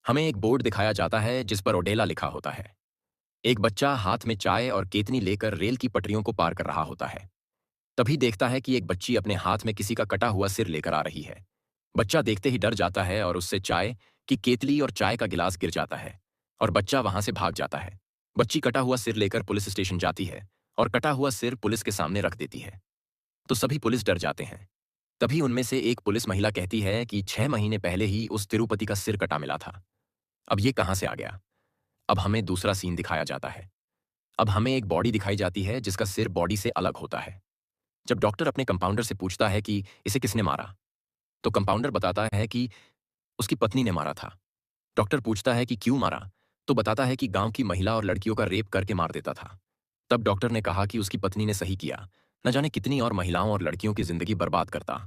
हमें एक बोर्ड दिखाया जाता है जिस पर ओडेला लिखा होता है। एक बच्चा हाथ में चाय और केतनी लेकर रेल की पटरियों को पार कर रहा होता है। तभी देखता है कि एक बच्ची अपने हाथ में किसी का कटा हुआ सिर लेकर आ रही है। बच्चा देखते ही डर जाता है और उससे चाय की केतली और चाय का गिलास गिर जाता है और बच्चा वहां से भाग जाता है। बच्ची कटा हुआ सिर लेकर पुलिस स्टेशन जाती है और कटा हुआ सिर पुलिस के सामने रख देती है। तो सभी पुलिस डर जाते हैं। तभी उनमें से एक पुलिस महिला कहती है कि 6 महीने पहले ही उस तिरुपति का सिर कटा मिला था। अब ये कहां से आ गया? अब हमें दूसरा सीन दिखाया जाता है। अब हमें एक बॉडी दिखाई जाती है जिसका सिर बॉडी से अलग होता है। जब डॉक्टर अपने कंपाउंडर से पूछता है कि इसे किसने मारा, तो कंपाउंडर बताता है कि उसकी पत्नी ने मारा था। डॉक्टर पूछता है कि क्यों मारा, तो बताता है कि गांव की महिला और लड़कियों का रेप करके मार देता था। तब डॉक्टर ने कहा कि उसकी पत्नी ने सही किया, न जाने कितनी और महिलाओं और लड़कियों की जिंदगी बर्बाद करता।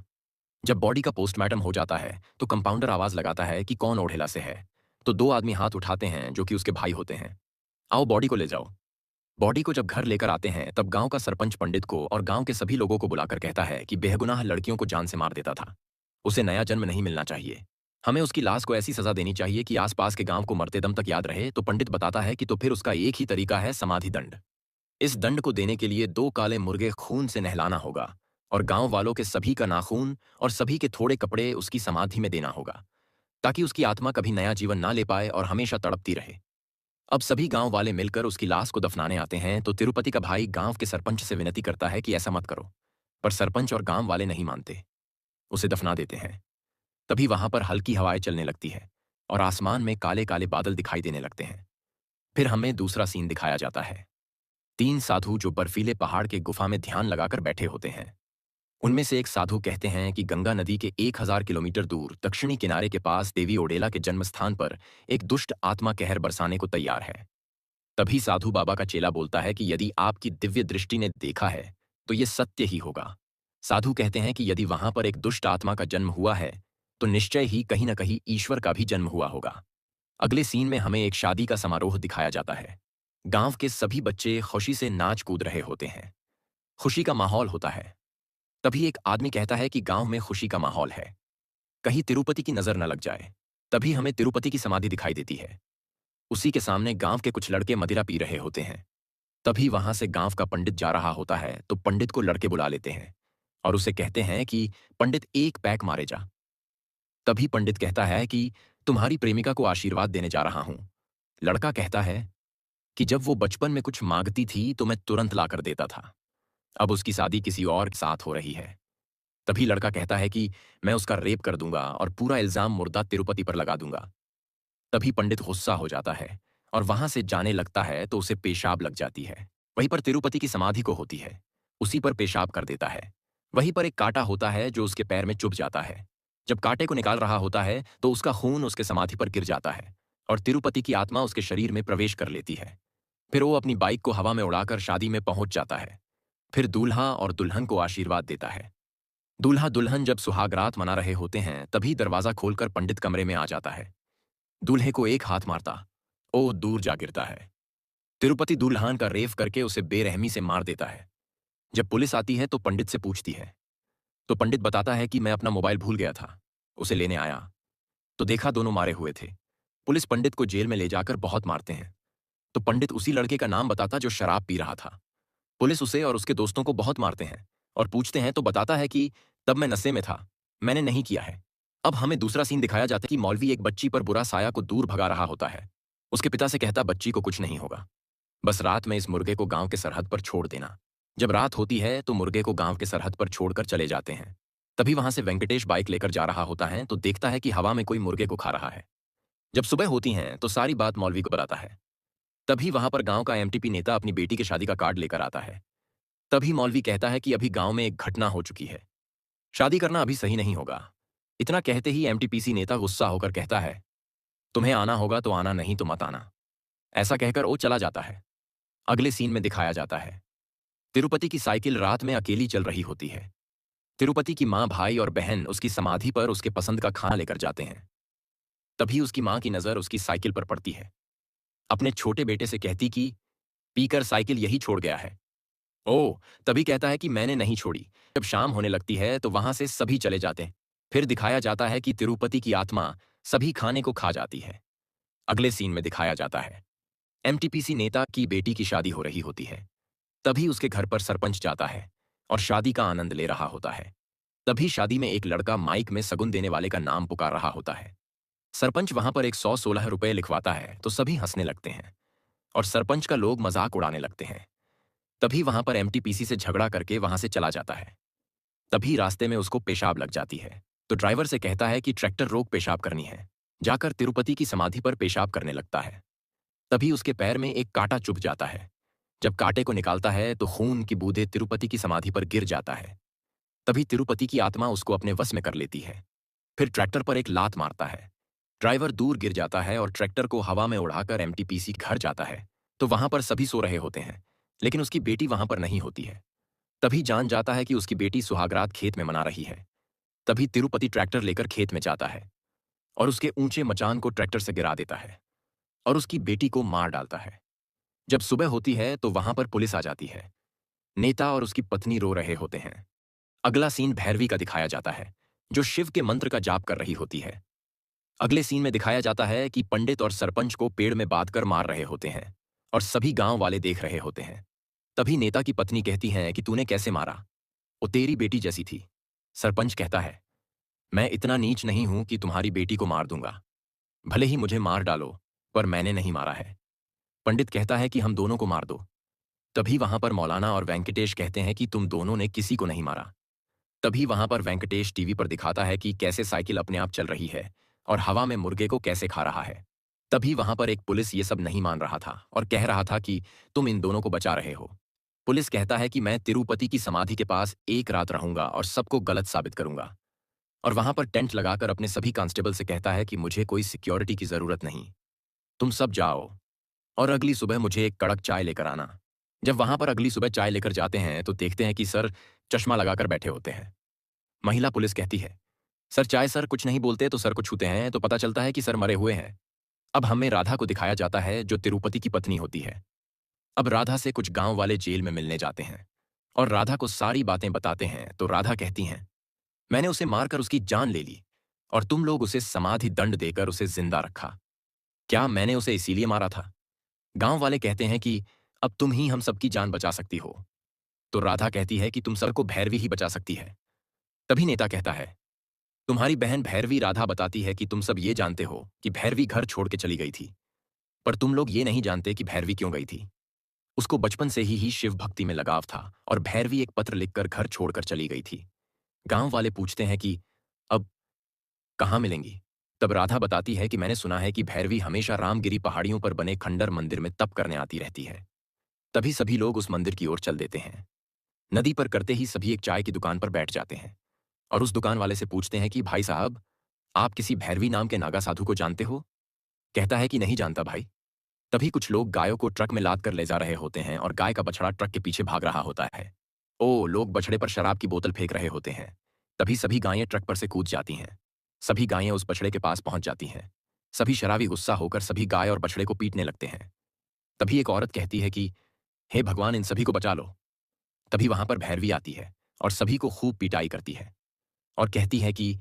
जब बॉडी का पोस्टमार्टम हो जाता है तो कंपाउंडर आवाज लगाता है कि कौन ओढ़ेला से है। तो दो आदमी हाथ उठाते हैं जो कि उसके भाई होते हैं। आओ बॉडी को ले जाओ। बॉडी को जब घर लेकर आते हैं तब गांव का सरपंच पंडित को और गांव के सभी लोगों को बुलाकर कहता है कि बेगुनाह लड़कियों को जान से मार देता था। उसे नया जन्म नहीं मिलना चाहिए। हमें उसकी लाश को ऐसी सजा देनी चाहिए कि आसपास के गांव को मरते दम तक याद रहे। तो पंडित बताता है कि तो फिर उसका एक ही तरीका है, समाधि दंड। इस दंड को देने के लिए दो काले मुर्गे खून से नहलाना होगा और गांव वालों के सभी का नाखून और सभी के थोड़े कपड़े उसकी समाधि में देना होगा, ताकि उसकी आत्मा कभी नया जीवन ना ले पाए और हमेशा तड़पती रहे। अब सभी गांव वाले मिलकर उसकी लाश को दफनाने आते हैं तो तिरुपति का भाई गांव के सरपंच से विनती करता है कि ऐसा मत करो। पर सरपंच और गांव वाले नहीं मानते, उसे दफना देते हैं। तभी वहां पर हल्की हवाएं चलने लगती है और आसमान में काले काले बादल दिखाई देने लगते हैं। फिर हमें दूसरा सीन दिखाया जाता है। तीन साधु जो बर्फीले पहाड़ के गुफा में ध्यान लगाकर बैठे होते हैं। उनमें से एक साधु कहते हैं कि गंगा नदी के 1000 किलोमीटर दूर दक्षिणी किनारे के पास देवी ओडेला के जन्म स्थान पर एक दुष्ट आत्मा कहर बरसाने को तैयार है। तभी साधु बाबा का चेला बोलता है कि यदि आपकी दिव्य दृष्टि ने देखा है तो ये सत्य ही होगा। साधु कहते हैं कि यदि वहां पर एक दुष्ट आत्मा का जन्म हुआ है तो निश्चय ही कहीं न कहीं ईश्वर का भी जन्म हुआ होगा। अगले सीन में हमें एक शादी का समारोह दिखाया जाता है। गांव के सभी बच्चे खुशी से नाच कूद रहे होते हैं। खुशी का माहौल होता है। तभी एक आदमी कहता है कि गांव में खुशी का माहौल है, कहीं तिरुपति की नजर न लग जाए। तभी हमें तिरुपति की समाधि दिखाई देती है। उसी के सामने गांव के कुछ लड़के मदिरा पी रहे होते हैं। तभी वहां से गांव का पंडित जा रहा होता है तो पंडित को लड़के बुला लेते हैं और उसे कहते हैं कि पंडित एक पैक मारे जा। तभी पंडित कहता है कि तुम्हारी प्रेमिका को आशीर्वाद देने जा रहा हूं। लड़का कहता है कि जब वो बचपन में कुछ मांगती थी तो मैं तुरंत लाकर देता था। अब उसकी शादी किसी और के साथ हो रही है। तभी लड़का कहता है कि मैं उसका रेप कर दूंगा और पूरा इल्जाम मुर्दा तिरुपति पर लगा दूंगा। तभी पंडित गुस्सा हो जाता है और वहां से जाने लगता है तो उसे पेशाब लग जाती है। वहीं पर तिरुपति की समाधि को होती है, उसी पर पेशाब कर देता है। वहीं पर एक कांटा होता है जो उसके पैर में चुभ जाता है। जब कांटे को निकाल रहा होता है तो उसका खून उसके समाधि पर गिर जाता है और तिरुपति की आत्मा उसके शरीर में प्रवेश कर लेती है। फिर वो अपनी बाइक को हवा में उड़ाकर शादी में पहुंच जाता है। फिर दूल्हा और दुल्हन को आशीर्वाद देता है। दूल्हा दुल्हन जब सुहागरात मना रहे होते हैं तभी दरवाजा खोलकर पंडित कमरे में आ जाता है। दूल्हे को एक हाथ मारता, ओ दूर जा गिरता है। तिरुपति दुल्हन का रेप करके उसे बेरहमी से मार देता है। जब पुलिस आती है तो पंडित से पूछती है तो पंडित बताता है कि मैं अपना मोबाइल भूल गया था, उसे लेने आया तो देखा दोनों मारे हुए थे। पुलिस पंडित को जेल में ले जाकर बहुत मारते हैं। तो पंडित उसी लड़के का नाम बताता जो शराब पी रहा था। पुलिस उसे और उसके दोस्तों को बहुत मारते हैं और पूछते हैं तो बताता है कि तब मैं नशे में था, मैंने नहीं किया है। अब हमें दूसरा सीन दिखाया जाता है कि मौलवी एक बच्ची पर बुरा साया को दूर भगा रहा होता है। उसके पिता से कहता बच्ची को कुछ नहीं होगा, बस रात में इस मुर्गे को गांव के सरहद पर छोड़ देना। जब रात होती है तो मुर्गे को गांव के सरहद पर छोड़कर चले जाते हैं। तभी वहां से वेंकटेश बाइक लेकर जा रहा होता है तो देखता है कि हवा में कोई मुर्गे को खा रहा है। जब सुबह होती है तो सारी बात मौलवी को बताता है। तभी वहां पर गांव का एमटीपी नेता अपनी बेटी की शादी का कार्ड लेकर आता है। तभी मौलवी कहता है कि अभी गांव में एक घटना हो चुकी है, शादी करना अभी सही नहीं होगा। इतना कहते ही एमटीपीसी नेता गुस्सा होकर कहता है तुम्हें आना होगा तो आना, नहीं तो मत आना। ऐसा कहकर वो चला जाता है। अगले सीन में दिखाया जाता है तिरुपति की साइकिल रात में अकेली चल रही होती है। तिरुपति की माँ, भाई और बहन उसकी समाधि पर उसके पसंद का खाना लेकर जाते हैं। तभी उसकी माँ की नजर उसकी साइकिल पर पड़ती है। अपने छोटे बेटे से कहती कि पीकर साइकिल यही छोड़ गया है। ओह, तभी कहता है कि मैंने नहीं छोड़ी। जब शाम होने लगती है तो वहां से सभी चले जाते हैं। फिर दिखाया जाता है कि तिरुपति की आत्मा सभी खाने को खा जाती है। अगले सीन में दिखाया जाता है, एमटीपीसी नेता की बेटी की शादी हो रही होती है। तभी उसके घर पर सरपंच जाता है और शादी का आनंद ले रहा होता है। तभी शादी में एक लड़का माइक में सगुन देने वाले का नाम पुकार रहा होता है। सरपंच वहां पर 116 रुपए लिखवाता है तो सभी हंसने लगते हैं और सरपंच का लोग मजाक उड़ाने लगते हैं। तभी वहां पर एमटीपीसी से झगड़ा करके वहां से चला जाता है। तभी रास्ते में उसको पेशाब लग जाती है तो ड्राइवर से कहता है कि ट्रैक्टर रोक, पेशाब करनी है। जाकर तिरुपति की समाधि पर पेशाब करने लगता है। तभी उसके पैर में एक कांटा चुभ जाता है। जब कांटे को निकालता है तो खून की बूंदें तिरुपति की समाधि पर गिर जाता है। तभी तिरुपति की आत्मा उसको अपने वश में कर लेती है। फिर ट्रैक्टर पर एक लात मारता है। ड्राइवर दूर गिर जाता है और ट्रैक्टर को हवा में उड़ाकर एमटीपीसी घर जाता है तो वहां पर सभी सो रहे होते हैं, लेकिन उसकी बेटी वहां पर नहीं होती है। तभी जान जाता है कि उसकी बेटी सुहागरात खेत में मना रही है। तभी तिरुपति ट्रैक्टर लेकर खेत में जाता है और उसके ऊंचे मचान को ट्रैक्टर से गिरा देता है और उसकी बेटी को मार डालता है। जब सुबह होती है तो वहां पर पुलिस आ जाती है। नेता और उसकी पत्नी रो रहे होते हैं। अगला सीन भैरवी का दिखाया जाता है, जो शिव के मंत्र का जाप कर रही होती है। अगले सीन में दिखाया जाता है कि पंडित और सरपंच को पेड़ में बांधकर मार रहे होते हैं और सभी गांव वाले देख रहे होते हैं। तभी नेता की पत्नी कहती है कि तूने कैसे मारा, वो तेरी बेटी जैसी थी। सरपंच कहता है, मैं इतना नीच नहीं हूं कि तुम्हारी बेटी को मार दूंगा, भले ही मुझे मार डालो, पर मैंने नहीं मारा है। पंडित कहता है कि हम दोनों को मार दो। तभी वहां पर मौलाना और वेंकटेश कहते हैं कि तुम दोनों ने किसी को नहीं मारा। तभी वहां पर वेंकटेश टीवी पर दिखाता है कि कैसे साइकिल अपने आप चल रही है और हवा में मुर्गे को कैसे खा रहा है। तभी वहां पर एक पुलिस ये सब नहीं मान रहा था और कह रहा था कि तुम इन दोनों को बचा रहे हो। पुलिस कहता है कि मैं तिरुपति की समाधि के पास एक रात रहूंगा और सबको गलत साबित करूंगा। और वहां पर टेंट लगाकर अपने सभी कांस्टेबल से कहता है कि मुझे कोई सिक्योरिटी की जरूरत नहीं, तुम सब जाओ और अगली सुबह मुझे एक कड़क चाय लेकर आना। जब वहां पर अगली सुबह चाय लेकर जाते हैं तो देखते हैं कि सर चश्मा लगाकर बैठे होते हैं। महिला पुलिस कहती है, सर चाय सर कुछ नहीं बोलते तो सर को छूते हैं तो पता चलता है कि सर मरे हुए हैं। अब हमें राधा को दिखाया जाता है जो तिरुपति की पत्नी होती है। अब राधा से कुछ गांव वाले जेल में मिलने जाते हैं और राधा को सारी बातें बताते हैं तो राधा कहती हैं, मैंने उसे मारकर उसकी जान ले ली और तुम लोग उसे समाधि दंड देकर उसे जिंदा रखा। क्या मैंने उसे इसीलिए मारा था? गांव वाले कहते हैं कि अब तुम ही हम सबकी जान बचा सकती हो। तो राधा कहती है कि तुम सबको भैरवी ही बचा सकती है। तभी नेता कहता है, तुम्हारी बहन भैरवी राधा बताती है कि तुम सब ये जानते हो कि भैरवी घर छोड़ के चली गई थी, पर तुम लोग ये नहीं जानते कि भैरवी क्यों गई थी। उसको बचपन से ही शिव भक्ति में लगाव था और भैरवी एक पत्र लिखकर घर छोड़कर चली गई थी। गांव वाले पूछते हैं कि अब कहाँ मिलेंगी? तब राधा बताती है कि मैंने सुना है कि भैरवी हमेशा रामगिरी पहाड़ियों पर बने खंडर मंदिर में तप करने आती रहती है। तभी सभी लोग उस मंदिर की ओर चल देते हैं। नदी पर करते ही सभी एक चाय की दुकान पर बैठ जाते हैं और उस दुकान वाले से पूछते हैं कि भाई साहब, आप किसी भैरवी नाम के नागा साधु को जानते हो? कहता है कि नहीं जानता भाई। तभी कुछ लोग गायों को ट्रक में लाद कर ले जा रहे होते हैं और गाय का बछड़ा ट्रक के पीछे भाग रहा होता है। लोग बछड़े पर शराब की बोतल फेंक रहे होते हैं। तभी सभी गायें ट्रक पर से कूद जाती हैं। सभी गायें उस बछड़े के पास पहुंच जाती हैं। सभी शराबी गुस्सा होकर सभी गाय और बछड़े को पीटने लगते हैं। तभी एक औरत कहती है कि हे भगवान, इन सभी को बचा लो। तभी वहां पर भैरवी आती है और सभी को खूब पिटाई करती है और कहती है कि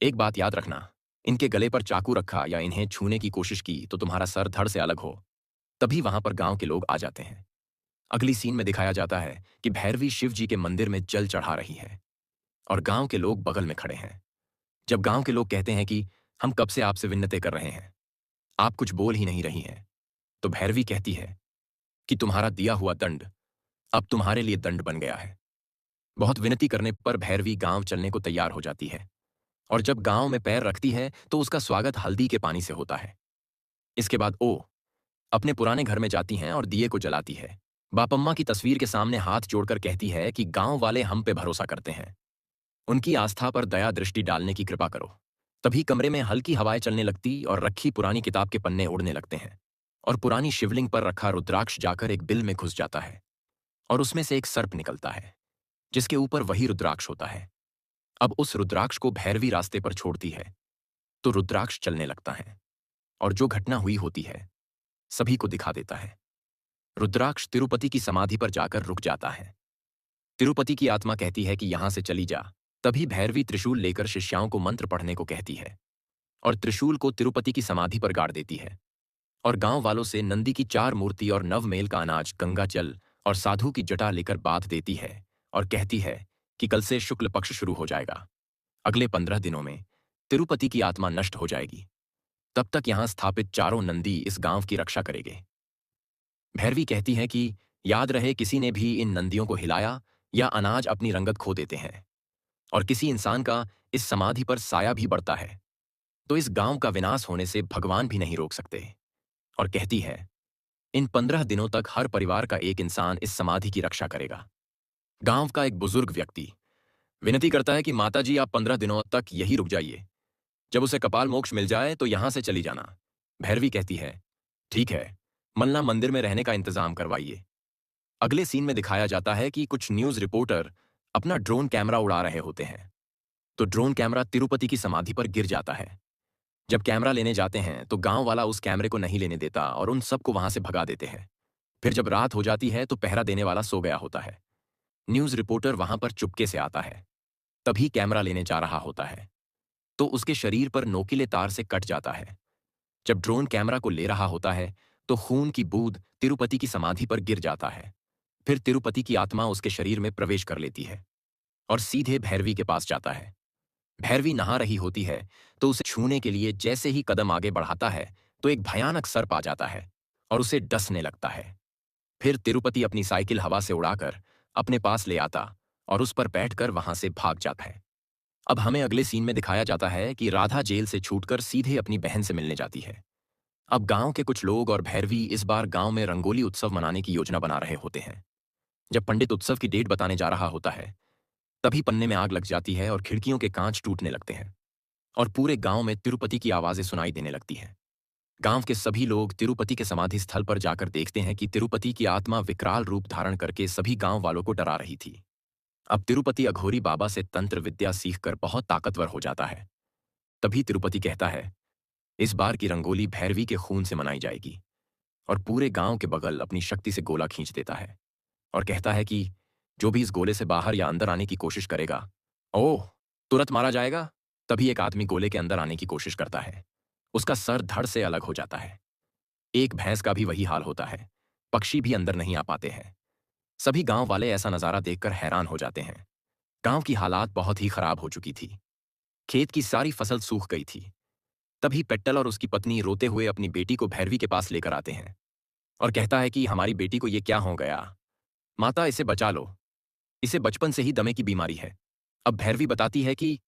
एक बात याद रखना, इनके गले पर चाकू रखा या इन्हें छूने की कोशिश की तो तुम्हारा सर धड़ से अलग हो। तभी वहां पर गांव के लोग आ जाते हैं। अगली सीन में दिखाया जाता है कि भैरवी शिव जी के मंदिर में जल चढ़ा रही है और गांव के लोग बगल में खड़े हैं। जब गांव के लोग कहते हैं कि हम कब से आपसे विन्नतें कर रहे हैं, आप कुछ बोल ही नहीं रही हैं, तो भैरवी कहती है कि तुम्हारा दिया हुआ दंड अब तुम्हारे लिए दंड बन गया है। बहुत विनती करने पर भैरवी गांव चलने को तैयार हो जाती है और जब गांव में पैर रखती है तो उसका स्वागत हल्दी के पानी से होता है। इसके बाद अपने पुराने घर में जाती हैं और दिए को जलाती है। बापम्मा की तस्वीर के सामने हाथ जोड़कर कहती है कि गांव वाले हम पे भरोसा करते हैं, उनकी आस्था पर दया दृष्टि डालने की कृपा करो। तभी कमरे में हल्की हवाएं चलने लगती और रखी पुरानी किताब के पन्ने उड़ने लगते हैं और पुरानी शिवलिंग पर रखा रुद्राक्ष जाकर एक बिल में घुस जाता है और उसमें से एक सर्प निकलता है जिसके ऊपर वही रुद्राक्ष होता है। अब उस रुद्राक्ष को भैरवी रास्ते पर छोड़ती है तो रुद्राक्ष चलने लगता है और जो घटना हुई होती है सभी को दिखा देता है। रुद्राक्ष तिरुपति की समाधि पर जाकर रुक जाता है। तिरुपति की आत्मा कहती है कि यहां से चली जा। तभी भैरवी त्रिशूल लेकर शिष्याओं को मंत्र पढ़ने को कहती है और त्रिशूल को तिरुपति की समाधि पर गाड़ देती है। और गांव वालों से नंदी की 4 मूर्ति और नवमेल का अनाज, गंगा जल और साधु की जटा लेकर बात देती है और कहती है कि कल से शुक्ल पक्ष शुरू हो जाएगा। अगले 15 दिनों में तिरुपति की आत्मा नष्ट हो जाएगी। तब तक यहां स्थापित चारों नंदी इस गांव की रक्षा करेंगे। भैरवी कहती है कि याद रहे, किसी ने भी इन नंदियों को हिलाया या अनाज अपनी रंगत खो देते हैं और किसी इंसान का इस समाधि पर साया भी बढ़ता है तो इस गांव का विनाश होने से भगवान भी नहीं रोक सकते। और कहती है इन 15 दिनों तक हर परिवार का एक इंसान इस समाधि की रक्षा करेगा। गांव का एक बुजुर्ग व्यक्ति विनती करता है कि माता जी, आप 15 दिनों तक यही रुक जाइए। जब उसे कपाल मोक्ष मिल जाए तो यहां से चली जाना। भैरवी कहती है ठीक है, मल्ला मंदिर में रहने का इंतजाम करवाइए। अगले सीन में दिखाया जाता है कि कुछ न्यूज रिपोर्टर अपना ड्रोन कैमरा उड़ा रहे होते हैं तो ड्रोन कैमरा तिरुपति की समाधि पर गिर जाता है। जब कैमरा लेने जाते हैं तो गांव वाला उस कैमरे को नहीं लेने देता और उन सबको वहां से भगा देते हैं। फिर जब रात हो जाती है तो पहरा देने वाला सो गया होता है। न्यूज रिपोर्टर वहां पर चुपके से आता है। तभी कैमरा लेने जा रहा होता है तो उसके शरीर पर नोकीले तार से कट जाता है। जब ड्रोन कैमरा को ले रहा होता है तो खून की बूंद तिरुपति की समाधि पर गिर जाता है। फिर तिरुपति की आत्मा उसके शरीर में प्रवेश कर लेती है और सीधे भैरवी के पास जाता है। भैरवी नहा रही होती है तो उसे छूने के लिए जैसे ही कदम आगे बढ़ाता है तो एक भयानक सर्प आ जाता है और उसे डसने लगता है। फिर तिरुपति अपनी साइकिल हवा से उड़ाकर अपने पास ले आता और उस पर बैठकर वहां से भाग जाता है। अब हमें अगले सीन में दिखाया जाता है कि राधा जेल से छूटकर सीधे अपनी बहन से मिलने जाती है। अब गांव के कुछ लोग और भैरवी इस बार गांव में रंगोली उत्सव मनाने की योजना बना रहे होते हैं। जब पंडित उत्सव की डेट बताने जा रहा होता है तभी पन्ने में आग लग जाती है और खिड़कियों के कांच टूटने लगते हैं और पूरे गांव में तिरुपति की आवाजें सुनाई देने लगती हैं। गांव के सभी लोग तिरुपति के समाधि स्थल पर जाकर देखते हैं कि तिरुपति की आत्मा विकराल रूप धारण करके सभी गांव वालों को डरा रही थी। अब तिरुपति अघोरी बाबा से तंत्र विद्या सीखकर बहुत ताकतवर हो जाता है। तभी तिरुपति कहता है इस बार की रंगोली भैरवी के खून से मनाई जाएगी और पूरे गांव के बगल अपनी शक्ति से गोला खींच देता है और कहता है कि जो भी इस गोले से बाहर या अंदर आने की कोशिश करेगा, ओह, तुरंत मारा जाएगा। तभी एक आदमी गोले के अंदर आने की कोशिश करता है। उसका सर धड़ से अलग हो जाता है। एक भैंस का भी वही हाल होता है। पक्षी भी अंदर नहीं आ पाते हैं। सभी गांव वाले ऐसा नजारा देखकर हैरान हो जाते हैं। गांव की हालात बहुत ही खराब हो चुकी थी। खेत की सारी फसल सूख गई थी। तभी पेट्टल और उसकी पत्नी रोते हुए अपनी बेटी को भैरवी के पास लेकर आते हैं और कहता है कि हमारी बेटी को ये क्या हो गया, माता इसे बचा लो, इसे बचपन से ही दमे की बीमारी है। अब भैरवी बताती है कि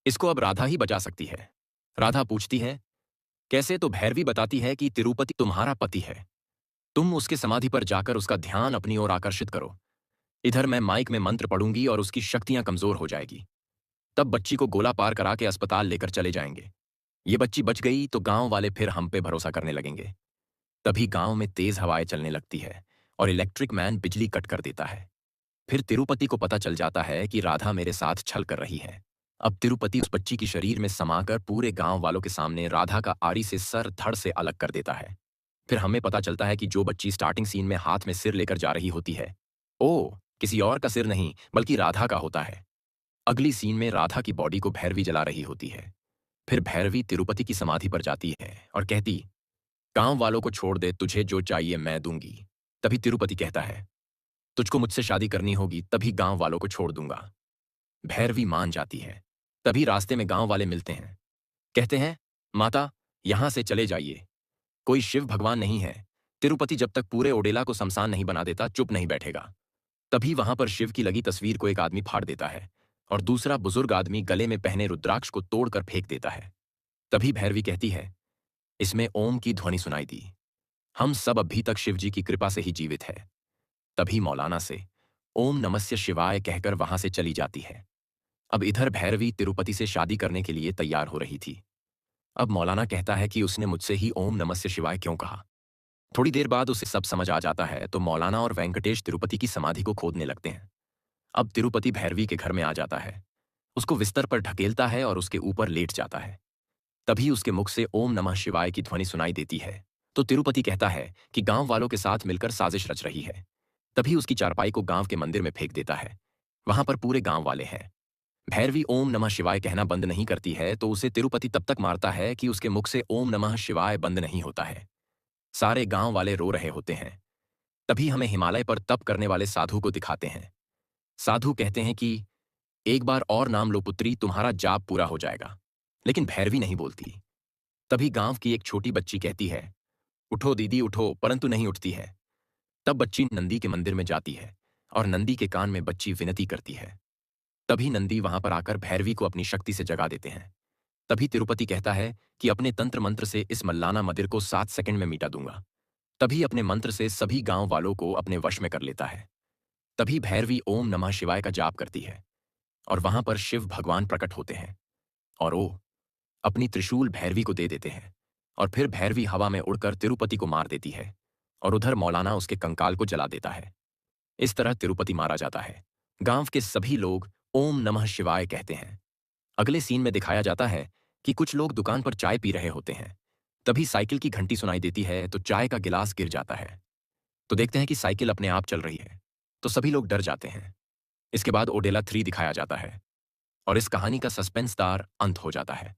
इसको अब राधा ही बचा सकती है। राधा पूछती है कैसे, तो भैरवी बताती है कि तिरुपति तुम्हारा पति है, तुम उसके समाधि पर जाकर उसका ध्यान अपनी ओर आकर्षित करो। इधर मैं माइक में मंत्र पढ़ूंगी और उसकी शक्तियां कमजोर हो जाएगी। तब बच्ची को गोला पार करा के अस्पताल लेकर चले जाएंगे। ये बच्ची बच गई तो गांव वाले फिर हम पे भरोसा करने लगेंगे। तभी गांव में तेज हवाएं चलने लगती है और इलेक्ट्रिक मैन बिजली कट कर देता है। फिर तिरुपति को पता चल जाता है कि राधा मेरे साथ छल कर रही है। अब तिरुपति उस बच्ची की शरीर में समाकर पूरे गांव वालों के सामने राधा का आरी से सर धड़ से अलग कर देता है। फिर हमें पता चलता है कि जो बच्ची स्टार्टिंग सीन में हाथ में सिर लेकर जा रही होती है, ओ, किसी और का सिर नहीं बल्कि राधा का होता है। अगली सीन में राधा की बॉडी को भैरवी जला रही होती है। फिर भैरवी तिरुपति की समाधि पर जाती है और कहती गांव वालों को छोड़ दे, तुझे जो चाहिए मैं दूंगी। तभी तिरुपति कहता है तुझको मुझसे शादी करनी होगी तभी गांव वालों को छोड़ दूंगा। भैरवी मान जाती है। तभी रास्ते में गांव वाले मिलते हैं। कहते हैं माता, यहां से चले जाइए, कोई शिव भगवान नहीं है। तिरुपति जब तक पूरे ओडेला को शमशान नहीं बना देता चुप नहीं बैठेगा। तभी वहां पर शिव की लगी तस्वीर को एक आदमी फाड़ देता है और दूसरा बुजुर्ग आदमी गले में पहने रुद्राक्ष को तोड़कर फेंक देता है। तभी भैरवी कहती है इसमें ओम की ध्वनि सुनाई दी, हम सब अभी तक शिव जी की कृपा से ही जीवित है। तभी मौलाना से ओम नमस्य शिवाय कहकर वहां से चली जाती है। अब इधर भैरवी तिरुपति से शादी करने के लिए तैयार हो रही थी। अब मौलाना कहता है कि उसने मुझसे ही ओम नमस्य शिवाय क्यों कहा। थोड़ी देर बाद उसे सब समझ आ जाता है तो मौलाना और वेंकटेश तिरुपति की समाधि को खोदने लगते हैं। अब तिरुपति भैरवी के घर में आ जाता है, उसको बिस्तर पर ढकेलता है और उसके ऊपर लेट जाता है। तभी उसके मुख से ओम नमः शिवाय की ध्वनि सुनाई देती है तो तिरुपति कहता है कि गांव वालों के साथ मिलकर साजिश रच रही है। तभी उसकी चारपाई को गांव के मंदिर में फेंक देता है। वहां पर पूरे गांव वाले हैं। भैरवी ओम नमः शिवाय कहना बंद नहीं करती है तो उसे तिरुपति तब तक मारता है कि उसके मुख से ओम नमः शिवाय बंद नहीं होता है। सारे गांव वाले रो रहे होते हैं। तभी हमें हिमालय पर तप करने वाले साधु को दिखाते हैं। साधु कहते हैं कि एक बार और नाम लो पुत्री, तुम्हारा जाप पूरा हो जाएगा। लेकिन भैरवी नहीं बोलती। तभी गांव की एक छोटी बच्ची कहती है, उठो दीदी उठो, परंतु नहीं उठती है। तब बच्ची नंदी के मंदिर में जाती है और नंदी के कान में बच्ची विनती करती है। तभी नंदी वहां पर आकर भैरवी को अपनी शक्ति से जगा देते हैं। तभी तिरुपति कहता है कि अपने तंत्र मंत्र से इस मल्लाना मदिर को 7 सेकंड में मिटा दूंगा। तभी अपने मंत्र से सभी गांव वालों को अपने वश में कर लेता है। तभी भैरवी ओम नमः शिवाय का जाप करती है और वहां पर शिव भगवान प्रकट होते हैं और वो अपनी त्रिशूल भैरवी को दे देते हैं। और फिर भैरवी हवा में उड़कर तिरुपति को मार देती है और उधर मौलाना उसके कंकाल को जला देता है। इस तरह तिरुपति मारा जाता है। गांव के सभी लोग ओम नमः शिवाय कहते हैं। अगले सीन में दिखाया जाता है कि कुछ लोग दुकान पर चाय पी रहे होते हैं। तभी साइकिल की घंटी सुनाई देती है तो चाय का गिलास गिर जाता है। तो देखते हैं कि साइकिल अपने आप चल रही है। तो सभी लोग डर जाते हैं। इसके बाद ओडेला 3 दिखाया जाता है और इस कहानी का सस्पेंसदार अंत हो जाता है।